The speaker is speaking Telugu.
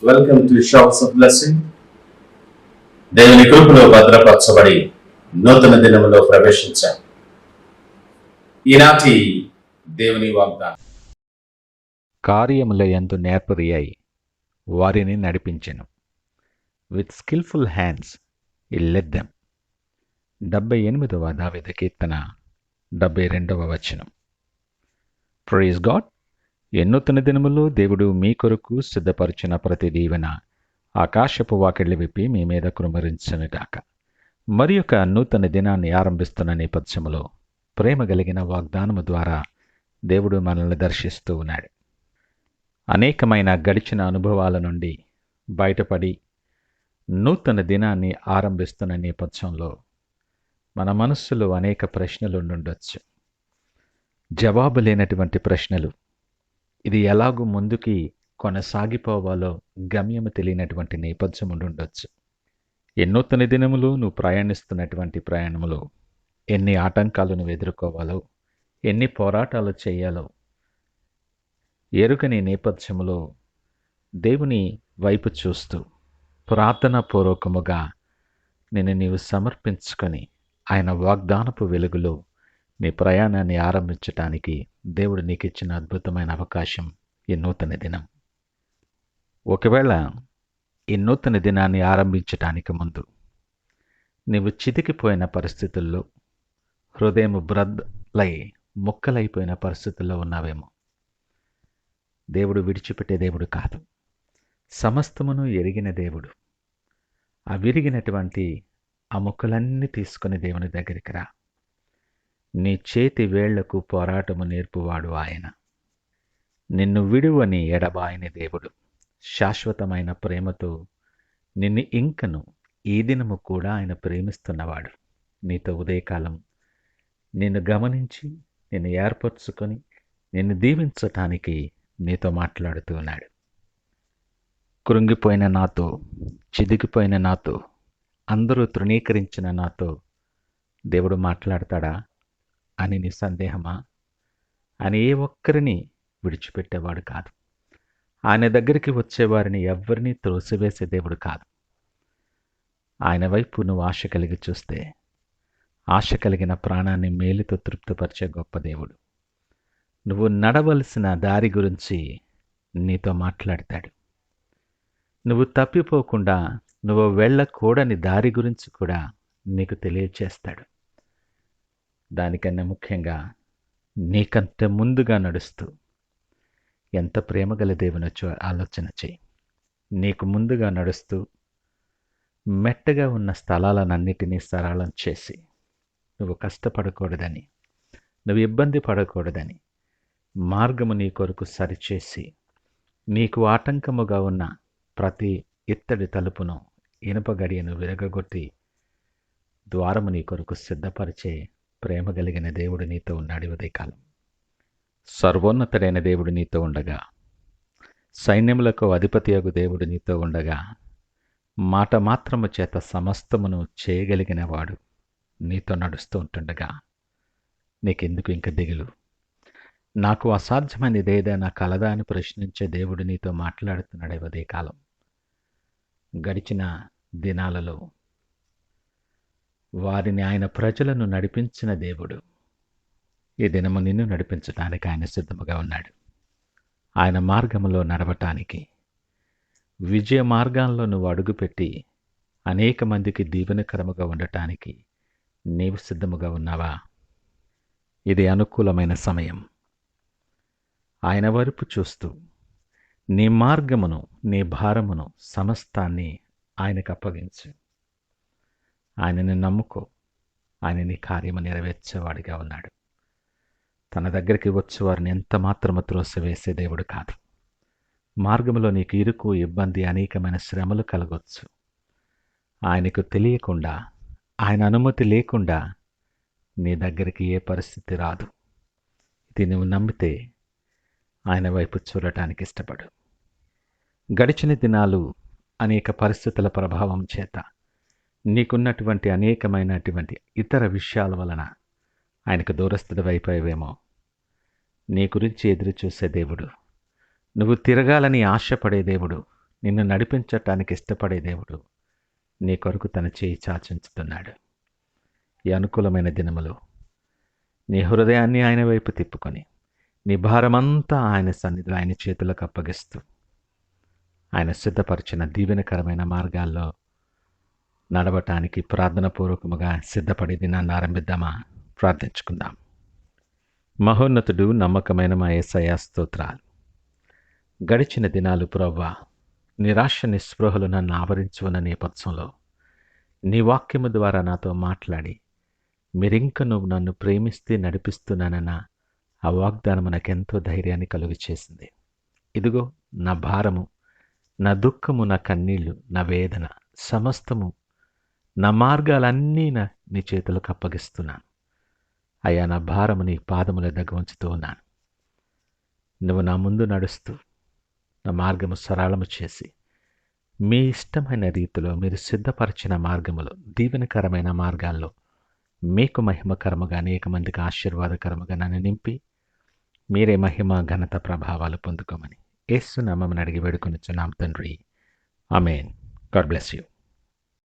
Welcome to shops of blessing. దేవుని కృపలో భద్రపరచబడి నూతన దినములో ప్రవేశించాం. ఈనాటి దేవుని వాగ్దానం, కార్యములయందు నేర్పరి అయి వారిని నడిపించెను. With skilful hands he led them. 78వ దావీదు కీర్తన 72వ వచనం. Praise God. నూతన దినములో దేవుడు మీ కొరకు సిద్ధపరిచిన ప్రతి దీవెన ఆకాశపు వాకిళ్లు విప్పి మీ మీద కృమరించునుగాక. మరి యొక్క నూతన దినాన్ని ఆరంభిస్తున్న నేపథ్యములో ప్రేమ కలిగిన వాగ్దానము ద్వారా దేవుడు మనల్ని దర్శిస్తూ ఉన్నాడు. అనేకమైన గడిచిన అనుభవాల నుండి బయటపడి నూతన దినాన్ని ఆరంభిస్తున్న నేపథ్యంలో మన మనస్సులో అనేక ప్రశ్నలు ఉండుండొచ్చు. జవాబు లేనటువంటి ప్రశ్నలు. ఇది ఎలాగూ ముందుకి కొనసాగిపోవాలో గమ్యము తెలియనటువంటి నేపథ్యం ఉండుండొచ్చు. నూతన దినములు నువ్వు ప్రయాణిస్తున్నటువంటి ప్రయాణములో ఎన్ని ఆటంకాలు నువ్వు ఎదుర్కోవాలో, ఎన్ని పోరాటాలు చేయాలో ఎరుకని నేపథ్యములో దేవుని వైపు చూస్తూ ప్రార్థనాపూర్వకముగా నిన్ను నీవు సమర్పించుకొని ఆయన వాగ్దానపు వెలుగులో నీ ప్రయాణాన్ని ఆరంభించటానికి దేవుడు నీకు ఇచ్చిన అద్భుతమైన అవకాశం ఈ నూతన దినం. ఒకవేళ ఈ నూతన దినాన్ని ఆరంభించటానికి ముందు నీవు చితికిపోయిన పరిస్థితుల్లో, హృదయం బ్రద్దలై ముక్కలైపోయిన పరిస్థితుల్లో ఉన్నావేమో. దేవుడు విడిచిపెట్టే దేవుడు కాదు, సమస్తమును ఎరిగిన దేవుడు. ఆ విరిగినటువంటి ఆ ముక్కలన్నీ తీసుకుని దేవుని దగ్గరికి రా. నీ చేతి వేళ్లకు పోరాటము నేర్పువాడు ఆయన. నిన్ను విడువని ఎడబాయని దేవుడు. శాశ్వతమైన ప్రేమతో నిన్ను ఇంకను ఈ దినము కూడా ఆయన ప్రేమిస్తున్నవాడు. నీతో ఉదయకాలం నిన్ను గమనించి నిన్ను ఏర్పరచుకొని నిన్ను దీవించటానికి నీతో మాట్లాడుతూ ఉన్నాడు. కృంగిపోయిన నాతో, చిదికిపోయిన నాతో, అందరూ తృణీకరించిన నాతో దేవుడు మాట్లాడతాడా అని నీ సందేహమా? ఆయన ఏ ఒక్కరిని విడిచిపెట్టేవాడు కాదు. ఆయన దగ్గరికి వచ్చేవారిని ఎవ్వరినీ త్రోసివేసే దేవుడు కాదు. ఆయన వైపు నువ్వు ఆశ కలిగి చూస్తే ఆశ కలిగిన ప్రాణాన్ని మేలుతో తృప్తిపరిచే గొప్ప దేవుడు. నువ్వు నడవలసిన దారి గురించి నీతో మాట్లాడతాడు. నువ్వు తప్పిపోకుండా నువ్వు వెళ్ళకూడని దారి గురించి కూడా నీకు తెలియచేస్తాడు. దానికన్నా ముఖ్యంగా నీకంటే ముందుగా నడుస్తూ ఎంత ప్రేమగల దేవునొచ్చో ఆలోచన చేయి. నీకు ముందుగా నడుస్తూ మెట్టగా ఉన్న స్థలాలన్నిటినీ సరళం చేసి, నువ్వు కష్టపడకూడదని, నువ్వు ఇబ్బంది పడకూడదని మార్గము నీ కొరకు సరిచేసి, నీకు ఆటంకముగా ఉన్న ప్రతి ఇత్తడి తలుపును, ఇనుప గడియను విరగగొట్టి ద్వారము నీ కొరకు సిద్ధపరిచే ప్రేమ కలిగిన దేవుడు నీతో ఉన్నాడు. ఉదయకాలం సర్వోన్నతుడైన దేవుడు నీతో ఉండగా, సైన్యములకు అధిపతియగు దేవుడు నీతో ఉండగా, మాట మాత్రము చేత సమస్తమును చేయగలిగిన వాడు నీతో నడుస్తూ ఉంటుండగా నీకెందుకు ఇంక దిగులు? నాకు అసాధ్యమైనది ఏదైనా కలదా అని ప్రశ్నించే దేవుడు నీతో మాట్లాడుతున్నాడు. ఉదయకాలం గడిచిన దినాలలో వారిని ఆయన ప్రజలను నడిపించిన దేవుడు ఈ దినము నిన్ను నడిపించడానికి ఆయన సిద్ధముగా ఉన్నాడు. ఆయన మార్గములో నడవటానికి, విజయ మార్గాల్లో నువ్వు అడుగుపెట్టి అనేక మందికి దీవెనకరముగా ఉండటానికి నీవు సిద్ధముగా ఉన్నావా? ఇది అనుకూలమైన సమయం. ఆయన వైపు చూస్తూ నీ మార్గమును, నీ భారమును, సమస్తాన్ని ఆయనకు అప్పగించు. ఆయనని నమ్ముకో. ఆయన నీ కార్యము నెరవేర్చేవాడిగా ఉన్నాడు. తన దగ్గరికి వచ్చేవారిని ఎంత మాత్రము త్రోసివేసే దేవుడు కాదు. మార్గంలో నీకు ఇరుకు, ఇబ్బంది, అనేకమైన శ్రమలు కలగొచ్చు. ఆయనకు తెలియకుండా, ఆయన అనుమతి లేకుండా నీ దగ్గరికి ఏ పరిస్థితి రాదు. ఇది నువ్వు నమ్మితే ఆయన వైపు చూడటానికి ఇష్టపడు. గడిచిన దినాలు అనేక పరిస్థితుల ప్రభావం చేత నీకున్నటువంటి అనేకమైనటువంటి ఇతర విషయాల వలన ఆయనకు దూరస్థుడివైపోయావేమో. నీ గురించి ఎదురు చూసే దేవుడు, నువ్వు తిరగాలని ఆశపడే దేవుడు నిన్ను నడిపించటానికి ఇష్టపడే దేవుడు నీ కొరకు తన చేయి చాచించుతున్నాడు. ఈ అనుకూలమైన దినములో నీ హృదయాన్ని ఆయన వైపు తిప్పుకొని నీ భారమంతా ఆయన సన్నిధిలో ఆయన చేతులకు అప్పగిస్తూ ఆయన సిద్ధపరిచిన దీవెనకరమైన మార్గాల్లో నడవటానికి ప్రార్థనాపూర్వకముగా సిద్ధపడి దినాన్ని ఆరంభిద్దామా? ప్రార్థించుకుందాం. మహోన్నతుడు, నమ్మకమైన మా యేసయ్య స్తోత్రాలు. గడిచిన దినాలు ప్రభువా, నిరాశ నిస్పృహలు నన్ను ఆవరించున్న నేపథ్యంలో నీ వాక్యము ద్వారా నాతో మాట్లాడి మీరింక నువ్వు నన్ను ప్రేమిస్తే నడిపిస్తున్నానన్న ఆ వాగ్దానము నాకెంతో ధైర్యాన్ని కలుగు చేసింది. ఇదిగో నా భారము, నా దుఃఖము, నా కన్నీళ్లు, నా వేదన సమస్తము, నా మార్గాలన్నీ నీ చేతులకు అప్పగిస్తున్నాను. అయ్యా, నా భారము నీ పాదముల దగ్గర ఉంచుతూ ఉన్నాను. నువ్వు నా ముందు నడుస్తూ నా మార్గము సరళము చేసి మీ ఇష్టమైన రీతిలో మీరు సిద్ధపరిచిన మార్గములో, దీవెనకరమైన మార్గాల్లో మీకు మహిమకరముగా, అనేక మందికి ఆశీర్వాదకరముగా నన్ను నింపి మీరే మహిమ, ఘనత, ప్రభావాలు పొందుకోమని యేసు నామమున అడిగి వేడుకొనుచున్నాం తండ్రి. ఆమేన్. God bless you.